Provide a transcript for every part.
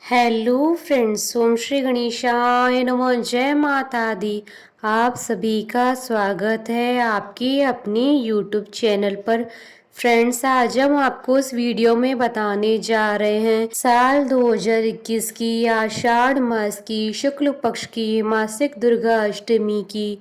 Hello friends, ओम श्री गणेशाय नमः। जय माता दी। आप सभी का स्वागत है आपके अपने यूट्यूब चैनल पर। फ्रेंड्स, आज हम आपको इस वीडियो में बताने जा रहे हैं साल 2021 की आषाढ़ मास की शुक्ल पक्ष की मासिक दुर्गा अष्टमी की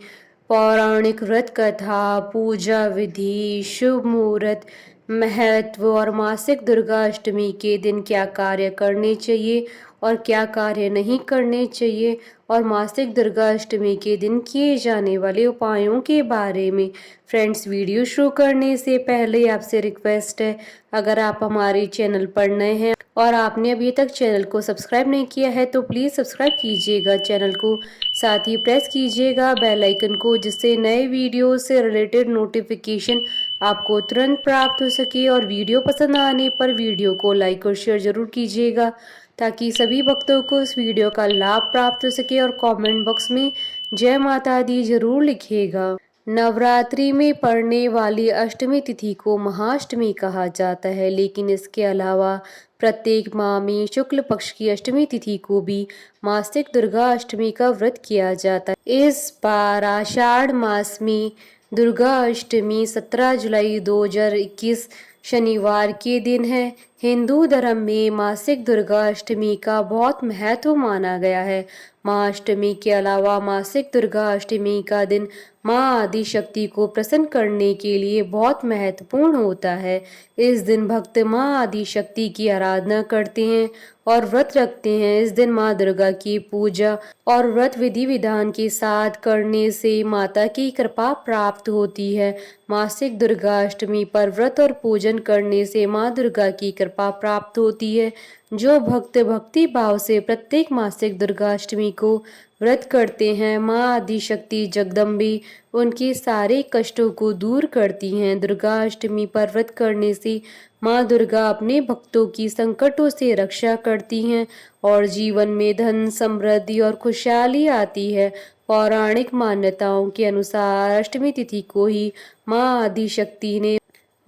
पौराणिक व्रत कथा, पूजा विधि, शुभ मुहूर्त, महत्व और मासिक दुर्गा अष्टमी के दिन क्या कार्य करने चाहिए और क्या कार्य नहीं करने चाहिए और मासिक दुर्गा अष्टमी के दिन किए जाने वाले उपायों के बारे में। फ्रेंड्स, वीडियो शुरू करने से पहले आपसे रिक्वेस्ट है, अगर आप हमारे चैनल पर नए हैं और आपने अभी तक चैनल को सब्सक्राइब नहीं किया है तो प्लीज़ सब्सक्राइब कीजिएगा चैनल को, साथ ही प्रेस कीजिएगा बेल आइकन को, जिससे नए वीडियो से रिलेटेड नोटिफिकेशन आपको तुरंत प्राप्त हो सके। और वीडियो पसंद आने पर वीडियो को लाइक और शेयर जरूर कीजिएगा ताकि सभी भक्तों को इस वीडियो का लाभ प्राप्त हो सके। और कमेंट बॉक्स में जय माता दी जरूर लिखिएगा। नवरात्रि में पड़ने वाली अष्टमी तिथि को महाअष्टमी कहा जाता है, लेकिन इसके अलावा प्रत्येक माह में शुक्ल पक्ष की अष्टमी तिथि को भी मासिक दुर्गा अष्टमी का व्रत किया जाता है। इस बार आषाढ़ मास में दुर्गा अष्टमी 17 जुलाई 2021 शनिवार के दिन है। हिंदू धर्म में मासिक दुर्गा अष्टमी का बहुत महत्व माना गया है। माँ अष्टमी के अलावा मासिक दुर्गा अष्टमी का दिन माँ आदि शक्ति को प्रसन्न करने के लिए बहुत महत्वपूर्ण होता है। इस दिन भक्त माँ आदि शक्ति की आराधना करते हैं और व्रत रखते हैं। इस दिन माँ दुर्गा की पूजा और व्रत विधि विधान के साथ करने से माता की कृपा प्राप्त होती है। मासिक दुर्गा अष्टमी पर व्रत और पूजन करने से माँ दुर्गा की कृपा प्राप्त होती है। जो भक्त भक्ति भाव से प्रत्येक मासिक दुर्गा अष्टमी को व्रत करते हैं, माँ आदि शक्ति जगदम्बी उनके सारे कष्टों को दूर करती हैं। दुर्गा अष्टमी पर व्रत करने से माँ दुर्गा अपने भक्तों की संकटों से रक्षा करती हैं और जीवन में धन, समृद्धि और खुशहाली आती है। पौराणिक मान्यताओं के अनुसार अष्टमी तिथि को ही माँ आदि शक्ति ने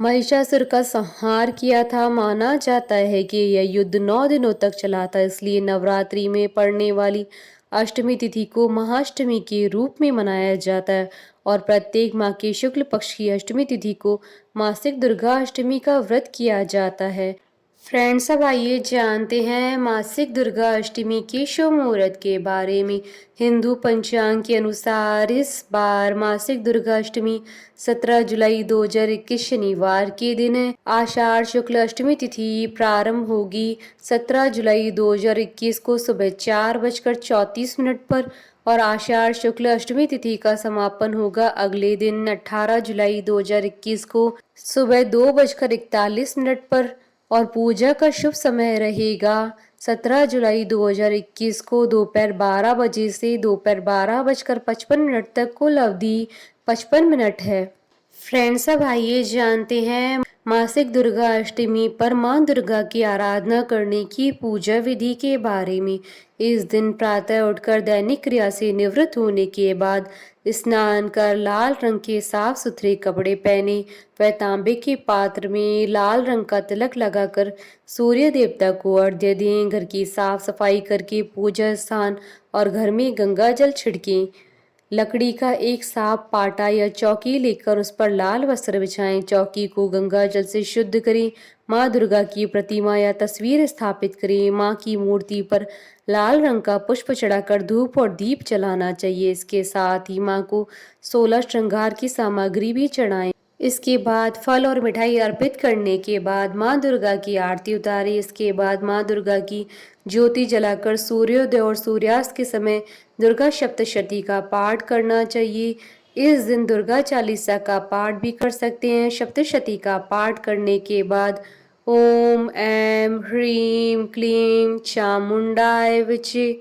महिषासुर का संहार किया था। माना जाता है कि यह युद्ध 9 दिनों तक चला था, इसलिए नवरात्रि में पड़ने वाली अष्टमी तिथि को महाअष्टमी के रूप में मनाया जाता है और प्रत्येक माह के शुक्ल पक्ष की अष्टमी तिथि को मासिक दुर्गा अष्टमी का व्रत किया जाता है। फ्रेंड्स, अब आइए जानते हैं मासिक दुर्गा अष्टमी के शुभ मुहूर्त के बारे में। हिंदू पंचांग के अनुसार इस बार मासिक दुर्गा अष्टमी 17 जुलाई 2021 शनिवार के दिन है। आषाढ़ शुक्ल अष्टमी तिथि प्रारंभ होगी 17 जुलाई 2021 को सुबह 4:34 पर और आषाढ़ शुक्ल अष्टमी तिथि का समापन होगा अगले दिन 18 जुलाई 2021 को सुबह 2:41 पर। और पूजा का शुभ समय रहेगा 17 जुलाई 2021 को दोपहर 12 बजे से दोपहर 12:55 तक। कुल अवधि 55 मिनट है। फ्रेंड्स, अब आइए जानते हैं मासिक दुर्गा अष्टमी पर माँ दुर्गा की आराधना करने की पूजा विधि के बारे में। इस दिन प्रातः उठकर दैनिक क्रिया से निवृत्त होने के बाद स्नान कर लाल रंग के साफ सुथरे कपड़े पहने व तांबे के पात्र में लाल रंग का तिलक लगाकर सूर्य देवता को अर्घ्य दें। घर की साफ सफाई करके पूजा स्थान और घर में गंगा जल छिड़कें। लकड़ी का एक साफ पाटा या चौकी लेकर उस पर लाल वस्त्र बिछाएं। चौकी को गंगा जल से शुद्ध करें। माँ दुर्गा की प्रतिमा या तस्वीर स्थापित करें। माँ की मूर्ति पर लाल रंग का पुष्प चढ़ाकर धूप और दीप जलाना चाहिए। इसके साथ ही माँ को 16 श्रृंगार की सामग्री भी चढ़ाएं। इसके बाद फल और मिठाई अर्पित करने के बाद माँ दुर्गा की आरती उतारें। इसके बाद माँ दुर्गा की ज्योति जलाकर सूर्योदय और सूर्यास्त के समय दुर्गा सप्तशती का पाठ करना चाहिए। इस दिन दुर्गा चालीसा का पाठ भी कर सकते हैं। सप्तशती का पाठ करने के बाद ओम ऐं ह्रीं क्लीं चामुंडाय विचे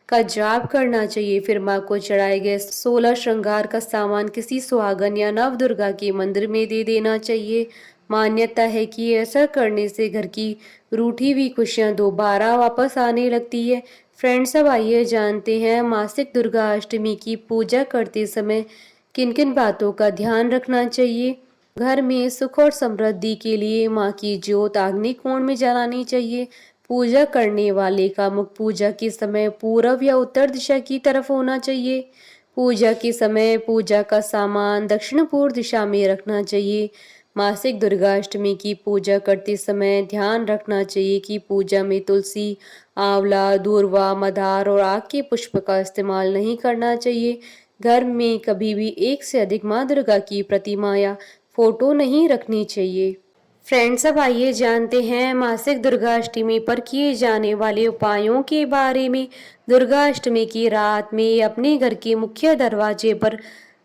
का जाप करना चाहिए। फिर माँ को चढ़ाए गए 16 श्रृंगार का सामान किसी सुहागन या नव दुर्गा के मंदिर में दे देना चाहिए। मान्यता है कि ऐसा करने से घर की रूठी हुई खुशियां दोबारा वापस आने लगती है। फ्रेंड्स, अब आइए जानते हैं मासिक दुर्गा अष्टमी की पूजा करते समय किन किन बातों का ध्यान रखना चाहिए। घर में सुख और समृद्धि के लिए माँ की ज्योत अग्नि कोण में जलानी चाहिए। पूजा करने वाले का मुख पूजा के समय पूर्व या उत्तर दिशा की तरफ होना चाहिए। पूजा के समय पूजा का सामान दक्षिण पूर्व दिशा में रखना चाहिए। मासिक दुर्गाष्टमी की पूजा करते समय ध्यान रखना चाहिए कि पूजा में तुलसी, आंवला, दूर्वा, मदार और आग के पुष्प का इस्तेमाल नहीं करना चाहिए। घर में कभी भी एक से अधिक माँ दुर्गा की प्रतिमा या फोटो नहीं रखनी चाहिए। फ्रेंड्स, अब आइए जानते हैं मासिक दुर्गाष्टमी पर किए जाने वाले उपायों के बारे में। दुर्गाष्टमी की रात में अपने घर के मुख्य दरवाजे पर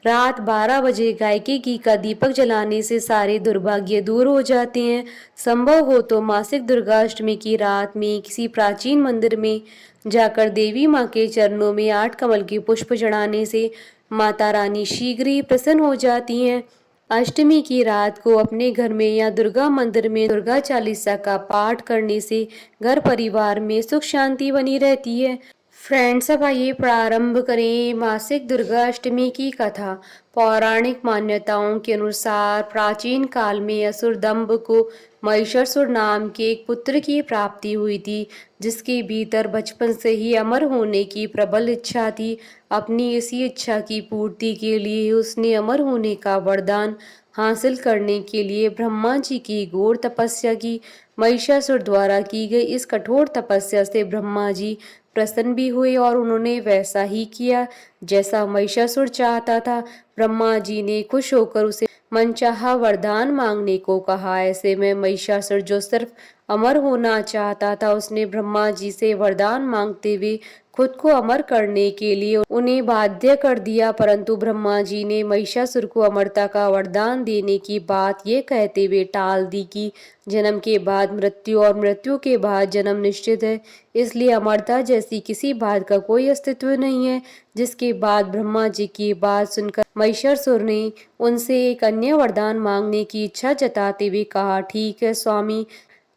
रात 12 बजे गायके घी का दीपक जलाने से सारे दुर्भाग्य दूर हो जाते हैं। संभव हो तो मासिक दुर्गाष्टमी की रात में किसी प्राचीन मंदिर में जाकर देवी माँ के चरणों में 8 कमल के पुष्प चढ़ाने से माता रानी शीघ्र ही प्रसन्न हो जाती हैं। अष्टमी की रात को अपने घर में या दुर्गा मंदिर में दुर्गा चालीसा का पाठ करने से घर परिवार में सुख शांति बनी रहती है। फ्रेंड्स, अब आइए प्रारंभ करें मासिक दुर्गा अष्टमी की कथा। पौराणिक मान्यताओं के अनुसार प्राचीन काल में असुर दंभ को महिषासुर नाम के एक पुत्र की प्राप्ति हुई थी, जिसके भीतर बचपन से ही अमर होने की प्रबल इच्छा थी। अपनी इसी इच्छा की पूर्ति के लिए उसने अमर होने का वरदान हासिल करने के लिए ब्रह्मा जी की घोर तपस्या की। महिषासुर द्वारा की गई इस कठोर तपस्या से ब्रह्मा जी प्रसन्न भी हुए और उन्होंने वैसा ही किया जैसा महिषासुर चाहता था। ब्रह्मा जी ने खुश होकर उसे मनचाहा वरदान मांगने को कहा। ऐसे में महिषासुर, जो सिर्फ अमर होना चाहता था, उसने ब्रह्मा जी से वरदान मांगते हुए खुद को अमर करने के लिए उन्हें बाध्य कर दिया। परंतु ब्रह्मा जी ने महिषासुर को अमरता का वरदान देने की बात ये कहते हुए टाल दी कि जन्म के बाद मृत्यु और मृत्यु के बाद जन्म निश्चित है, इसलिए अमरता जैसी किसी बात का कोई अस्तित्व नहीं है। जिसके बाद ब्रह्मा जी की बात सुनकर महिषासुर ने उनसे एक अन्य वरदान मांगने की इच्छा जताते हुए कहा, ठीक है स्वामी,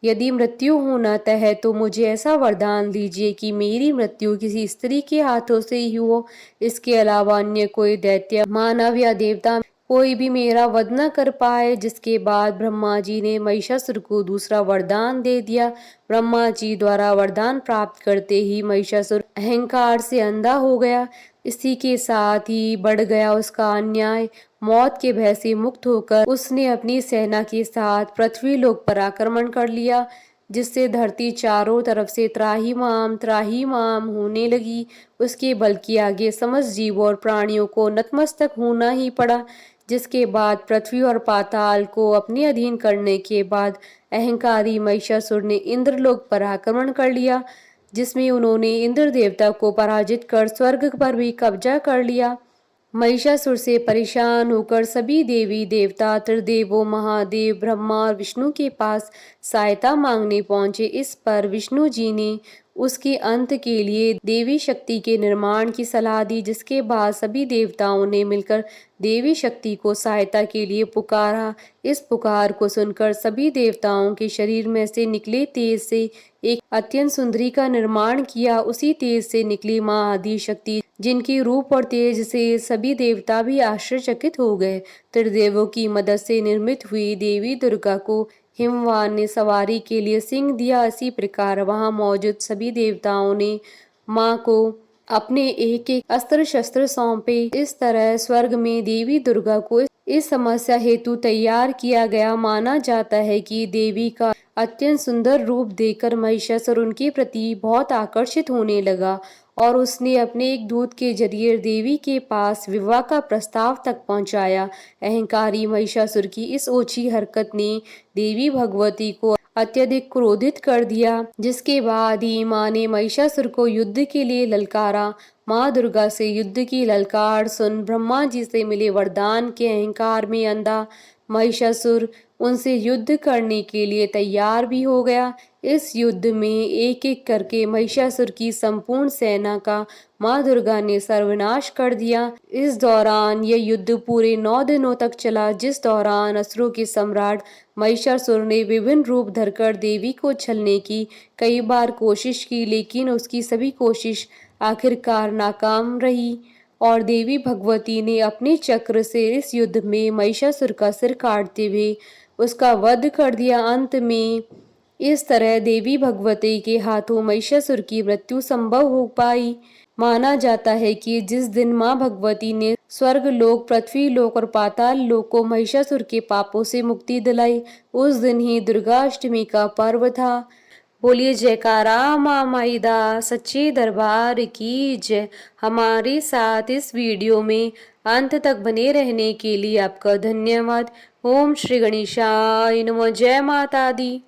यदि मृत्यु होना तय है तो मुझे ऐसा वरदान दीजिए कि मेरी मृत्यु किसी स्त्री के हाथों से ही हो। इसके अलावा अन्य कोई दैत्य, मानव या देवता कोई भी मेरा वध न कर पाए। जिसके बाद ब्रह्मा जी ने महिषासुर को दूसरा वरदान दे दिया। ब्रह्मा जी द्वारा वरदान प्राप्त करते ही महिषासुर अहंकार से अंधा हो गया। इसी के साथ ही बढ़ गया उसका अन्याय। मौत के भय से मुक्त होकर उसने अपनी सेना के साथ पृथ्वी लोक पर आक्रमण कर लिया, जिससे धरती चारों तरफ से त्राहिमाम होने लगी। उसके बल के आगे समस्त जीवों और प्राणियों को नतमस्तक होना ही पड़ा। जिसके बाद पृथ्वी और पाताल को अपने अधीन करने के बाद अहंकारी महिषासुर ने इंद्रलोक पर आक्रमण कर लिया, जिसमें उन्होंने इंद्र देवता को पराजित कर स्वर्ग पर भी कब्जा कर लिया। महिषासुर से परेशान होकर सभी देवी देवता त्रिदेवों महादेव ब्रह्मा और विष्णु के पास सहायता मांगने पहुंचे। इस पर विष्णु जी ने उसके अंत के लिए देवी शक्ति के निर्माण की सलाह दी, जिसके बाद सभी देवताओं ने मिलकर देवी शक्ति को सहायता के लिए पुकारा। इस पुकार को सुनकर सभी देवताओं के शरीर में से निकले तेज से एक अत्यंत सुंदरी का निर्माण किया। उसी तेज से निकली माँ आदि शक्ति, जिनके रूप और तेज से सभी देवता भी आश्चर्यचकित हो गए। त्रिदेवों की मदद से निर्मित हुई देवी दुर्गा को हिमवान ने सवारी के लिए सिंह दिया। इसी प्रकार वहां मौजूद सभी देवताओं ने माँ को अपने एक एक अस्त्र शस्त्र सौंपे। इस तरह स्वर्ग में देवी दुर्गा को इस समस्या हेतु तैयार किया गया। माना जाता है कि देवी का अत्यंत सुंदर रूप देखकर महिषासुर उनके प्रति बहुत आकर्षित होने लगा और उसने अपने एक दूत के जरिए देवी के पास विवाह का प्रस्ताव तक पहुंचाया। अहंकारी महिषासुर की इस ओछी हरकत ने देवी भगवती को अत्यधिक क्रोधित कर दिया, जिसके बाद ही माँ ने महिषासुर को युद्ध के लिए ललकारा। माँ दुर्गा से युद्ध की ललकार सुन ब्रह्मा जी से मिले वरदान के अहंकार में अंधा महिषासुर उनसे युद्ध करने के लिए तैयार भी हो गया। इस युद्ध में एक एक करके महिषासुर की संपूर्ण सेना का माँ दुर्गा ने सर्वनाश कर दिया। इस दौरान यह युद्ध पूरे 9 दिनों तक चला, जिस दौरान असुरों के सम्राट महिषासुर ने विभिन्न रूप धरकर देवी को छलने की कई बार कोशिश की, लेकिन उसकी सभी कोशिश आखिरकार नाकाम रही और देवी भगवती ने अपने चक्र से इस युद्ध में महिषासुर का सिर काटते हुए उसका वध कर दिया। अंत में इस तरह देवी भगवती के हाथों महिषासुर की मृत्यु संभव हो पाई। माना जाता है कि जिस दिन मां भगवती ने स्वर्ग लोक, पृथ्वी लोक और पाताल लोक को महिषासुर के पापों से मुक्ति दिलाई, उस दिन ही दुर्गा अष्टमी का पर्व था। बोलिए जयकारा मां माईदा सच्चे दरबार की जय। हमारे साथ इस वीडियो में अंत तक बने रहने के लिए आपका धन्यवाद। ओम श्री गणेशाय नमः। जय माता दी।